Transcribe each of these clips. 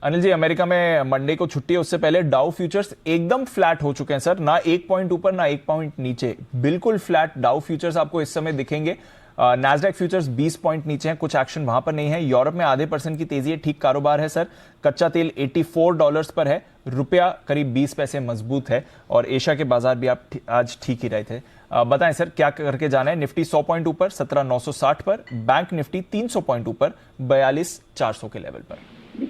Anil ji, America में Monday को छुट्टी है, उससे पहले डाउ फ्यूचर्स एकदम फ्लैट हो चुके हैं सर। ना 1 पॉइंट ऊपर ना 1 पॉइंट नीचे, बिल्कुल फ्लैट डाउ फ्यूचर्स आपको इस समय दिखेंगे। नैस्डैक फ्यूचर्स 20 पॉइंट नीचे हैं, कुछ एक्शन वहां पर नहीं है। यूरोप में आधे% की तेजी है, ठीक कारोबार है सर। कच्चा तेल $84 पर है, रुपया करीब 20 पैसे मजबूत है। और एशिया के बाजार भी आप आज ठीक ही रहे थे। बताएं सर, क्या करके जाना है? निफ्टी 100 पॉइंट ऊपर 17,960 पर, बैंक निफ्टी 300 पॉइंट ऊपर 42,400 के लेवल पर।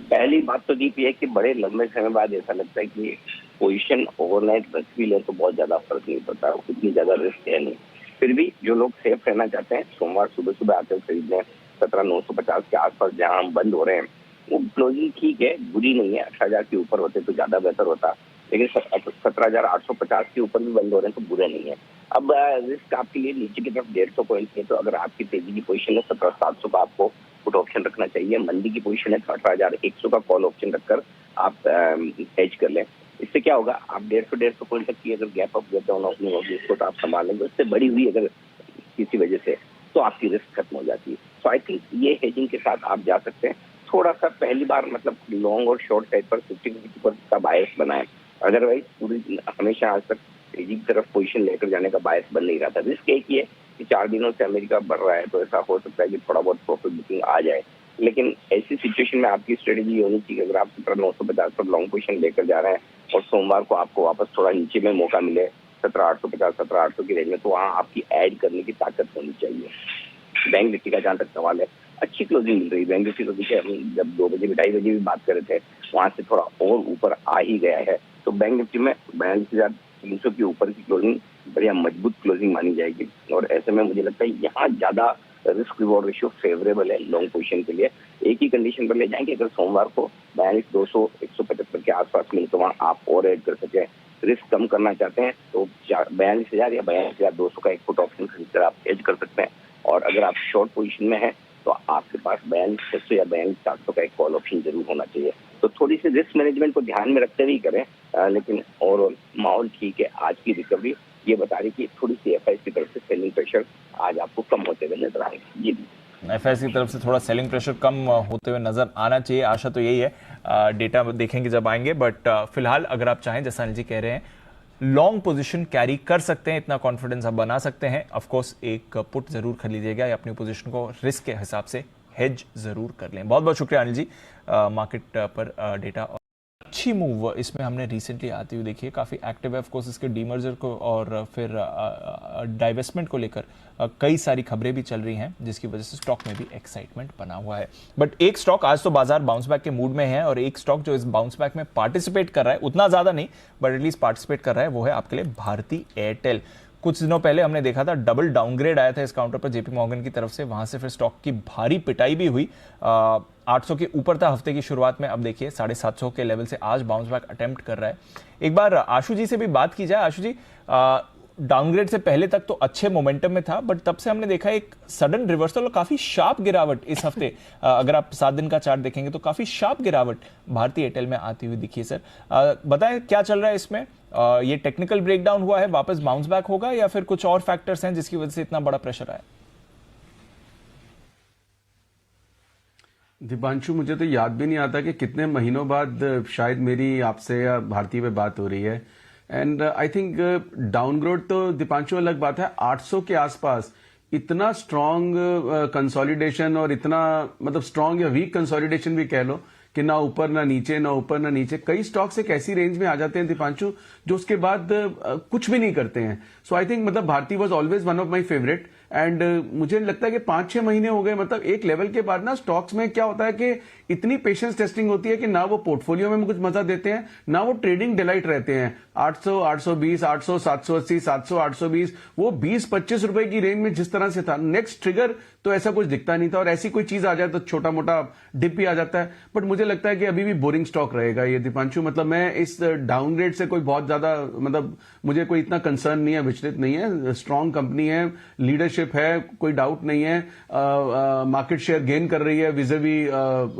पहली बात तो दीप है कि बड़े लंबे समय बाद ऐसा लगता है कि पोजीशन ओवरनाइट रख भी ले तो बहुत ज्यादा फर्क नहीं पड़ता, उतनी ज्यादा रिस्क है नहीं। फिर भी जो लोग सेफ रहना चाहते हैं, सोमवार सुबह सुबह आते हैं खरीदने 17,950 के आसपास जहां हम बंद हो रहे हैं, वो क्लोजिंग ठीक है, बुरी नहीं है। 18,000 के ऊपर होते तो ज्यादा बेहतर होता, लेकिन 17,850 के ऊपर भी बंद हो रहे हैं तो बुरे नहीं है। अब रिस्क आपके लिए नीचे की तरफ 150 पॉइंट है, तो अगर आपकी तेजी की पोजीशन है 17,700 का आपको पुट ऑप्शन रखना चाहिए। मंदी की पोजीशन है 18,100 का कॉल ऑप्शन रखकर आप हेज कर लें। इससे क्या होगा, आप 150 पॉइंट तक की अगर gap up gap down opening होगी उसको तो आप संभाल लेंगे। उससे बड़ी हुई अगर किसी वजह से तो आपकी रिस्क खत्म हो जाती है। तो आई थिंक ये हेजिंग के साथ आप जा सकते हैं। थोड़ा सा पहली बार मतलब लॉन्ग और शॉर्ट साइड पर 50-50 का बायस बनाए, अदरवाइज पूरी हमेशा आज तक तेजी की तरफ पोजीशन लेकर जाने का बायस बन नहीं रहा था। रिस्क एक ही है कि 4 दिनों से अमेरिका बढ़ रहा है, तो ऐसा हो सकता है कि थोड़ा बहुत प्रॉफिट बुकिंग आ जाए। लेकिन ऐसी सिचुएशन में आपकी स्ट्रेटेजी होनी चाहिए, अगर आप 17,950 पर लॉन्ग पोजीशन लेकर जा रहे हैं और सोमवार को आपको वापस थोड़ा नीचे में मौका मिले 17,850 17,800 की रेंज में, तो वहाँ आपकी ऐड करने की ताकत होनी चाहिए। बैंक निफ्टी का जहां तक सवाल है, अच्छी क्लोजिंग मिल रही है बैंक निफ्टी को। देखिए हम जब 2 बजे 2:30 बजे भी बात कर रहे थे, वहां से थोड़ा और ऊपर आ ही गया है। तो बैंक निफ्टी में 42,300 के ऊपर की क्लोजिंग बढ़िया मजबूत क्लोजिंग मानी जाएगी। और ऐसे में मुझे लगता है यहाँ ज्यादा रिस्क रिवॉर्ड रेशियो फेवरेबल है लॉन्ग पोजीशन के लिए। एक ही कंडीशन पर ले जाएंगे, अगर सोमवार को 42,200 175 के आसपास मिले तो वहाँ आप और ऐड कर सकें। रिस्क कम करना चाहते हैं तो 42,000 या 42,200 का एक पुट ऑप्शन खरीदकर आप एज कर सकते हैं। और अगर आप शॉर्ट पोजीशन में हैं तो आपके पास 42,600 या 42,400 का एक कॉल ऑप्शन जरूर होना चाहिए। तो थोड़ी सी रिस्क मैनेजमेंट को ध्यान में रखते हुए करें, लेकिन ओवरऑल माहौल ठीक है। आज की रिकवरी ये बता रही कि थोड़ी सी एफआई की तरफ से सेलिंग प्रेशर आज आपको कम होते हुए नजर आएगा। जी एफआईसी की तरफ से थोड़ा सेलिंग प्रेशर कम होते हुए नजर आना चाहिए, आशा तो यही है। डेटा देखेंगे जब आएंगे, बट फिलहाल अगर आप चाहें, जैसा अनिल जी कह रहे हैं, लॉन्ग पोजीशन कैरी कर सकते हैं, इतना कॉन्फिडेंस आप बना सकते हैं। ऑफ कोर्स एक पुट जरूर खरीदिएगा या अपनी पोजीशन को रिस्क के हिसाब से हेज जरूर कर लें। बहुत बहुत शुक्रिया अनिल जी। मार्केट पर डेटा अच्छी मूव इसमें हमने रिसेंटली आती हुई देखी है, काफ़ी एक्टिव है। ऑफ कोर्स इसके डीमर्जर को और फिर डाइवेस्टमेंट को लेकर कई सारी खबरें भी चल रही हैं, जिसकी वजह से स्टॉक में भी एक्साइटमेंट बना हुआ है। बट एक स्टॉक आज तो बाजार बाउंस बैक के मूड में है, और एक स्टॉक जो इस बाउंस बैक में पार्टिसिपेट कर रहा है, उतना ज़्यादा नहीं बट एटलीस्ट पार्टिसिपेट कर रहा है, वो है आपके लिए भारती एयरटेल। कुछ दिनों पहले हमने देखा था डबल डाउनग्रेड आया था इस काउंटर पर जेपी मॉर्गन की तरफ से, वहां से फिर स्टॉक की भारी पिटाई भी हुई। 800 के ऊपर था हफ्ते की शुरुआत में, अब देखिए 750 के लेवल से आज बाउंस बैक अटेम्प्ट कर रहा है। एक बार आशु जी से भी बात की जाए। आशु जी, डाउनग्रेड से पहले तक तो अच्छे मोमेंटम में था, बट तब से हमने देखा एक सडन रिवर्सल और काफी शार्प गिरावट इस हफ्ते। अगर आप 7 दिन का चार्ट देखेंगे तो काफी शार्प गिरावट भारतीय एयरटेल में आती हुई दिखी है सर। बताएं क्या चल रहा है इसमें? ये टेक्निकल ब्रेकडाउन हुआ है, वापस बाउंस बैक होगा, या फिर कुछ और फैक्टर्स हैं जिसकी वजह से इतना बड़ा प्रेशर आया? दीपांशु, मुझे तो याद भी नहीं आता कि कितने महीनों बाद शायद मेरी आपसे या भारतीय पे बात हो रही है। एंड आई थिंक डाउनग्रेड तो दीपांशु अलग बात है, 800 के आसपास इतना स्ट्रांग कंसोलिडेशन और इतना मतलब स्ट्रांग या वीक कंसोलिडेशन भी कह लो कि ना ऊपर ना नीचे, ना ऊपर ना नीचे। कई स्टॉक्स एक ऐसी रेंज में आ जाते हैं दीपांशु जो उसके बाद कुछ भी नहीं करते हैं। सो आई थिंक मतलब Bharti was always one of my favourite. And मुझे लगता है कि 5-6 महीने हो गए, मतलब एक लेवल के बाद ना स्टॉक्स में क्या होता है कि इतनी पेशेंस टेस्टिंग होती है कि ना वो पोर्टफोलियो में कुछ मजा देते हैं, ना वो ट्रेडिंग डिलाइट रहते हैं। 800, 820, 800, 780, 700, 820, वो 20-25 रुपए की रेंज में जिस तरह से था, नेक्स्ट ट्रिगर तो ऐसा कुछ दिखता नहीं था। और ऐसी कोई चीज आ जाए तो छोटा मोटा डिप भी आ जाता है। बट मुझे लगता है कि अभी भी बोरिंग स्टॉक रहेगा ये दीपांशु। मतलब मैं इस डाउनग्रेड से कोई बहुत ज्यादा मतलब मुझे कोई इतना कंसर्न नहीं है, विचलित नहीं है। स्ट्रांग कंपनी है, लीडरशिप है, कोई डाउट नहीं है। मार्केट शेयर गेन कर रही है विज़ेवी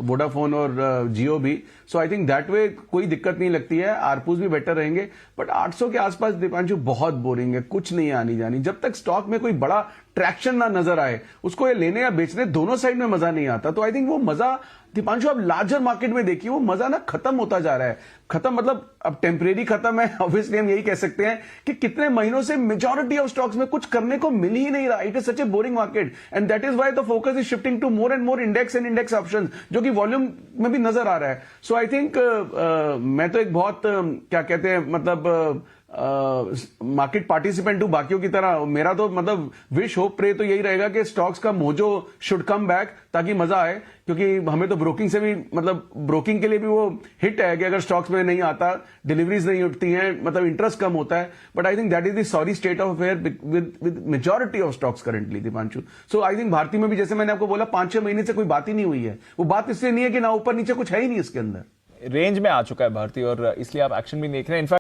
वोडाफोन और जियो भी। सो आई थिंक दैट वे कोई दिक्कत नहीं लगती है। आरपूस भी बेटर रहेंगे। बट 800 के आसपास दीपांशु बहुत बोरिंग है, कुछ नहीं आनी जानी। जब तक स्टॉक में कोई बड़ा ट्रैक्शन ना नजर आए, उसको ये लेने या बेचने दोनों साइड में मजा नहीं आता। तो आई थिंक वो मजा दीपांशु आप लार्जर मार्केट में देखिए, वो मजा ना खत्म होता जा रहा है। खत्म मतलब अब टेम्परेरी खत्म है, ऑब्वियसली हम यही कह सकते हैं कि कितने महीनों से मेजॉरिटी ऑफ स्टॉक्स में कुछ करने को मिल ही नहीं रहा। It is such a boring market and that is why the focus is shifting to more and more index and index options, जो कि वॉल्यूम में भी नजर आ रहा है। सो आई थिंक मैं तो एक बहुत क्या कहते हैं मतलब मार्केट पार्टिसिपेंट हूं बाकियों की तरह। मेरा तो मतलब विश होप प्रे तो यही रहेगा कि स्टॉक्स का मोजो शुड कम बैक, ताकि मजा आए। क्योंकि हमें तो ब्रोकिंग से भी मतलब ब्रोकिंग के लिए भी वो हिट है कि अगर स्टॉक्स में नहीं आता, डिलीवरीज नहीं उठती हैं, मतलब इंटरेस्ट कम होता है। But I think that is the sorry state of affair with majority of stocks currently Deepanshu. So I think भारतीय में भी जैसे मैंने आपको बोला 5-6 महीने से कोई बात ही नहीं हुई है। वो बात इसलिए नहीं है कि ना ऊपर नीचे कुछ है ही नहीं इसके अंदर, रेंज में आ चुका है भारतीय, और इसलिए आप एक्शन भी देख रहे हैं। इनफैक्ट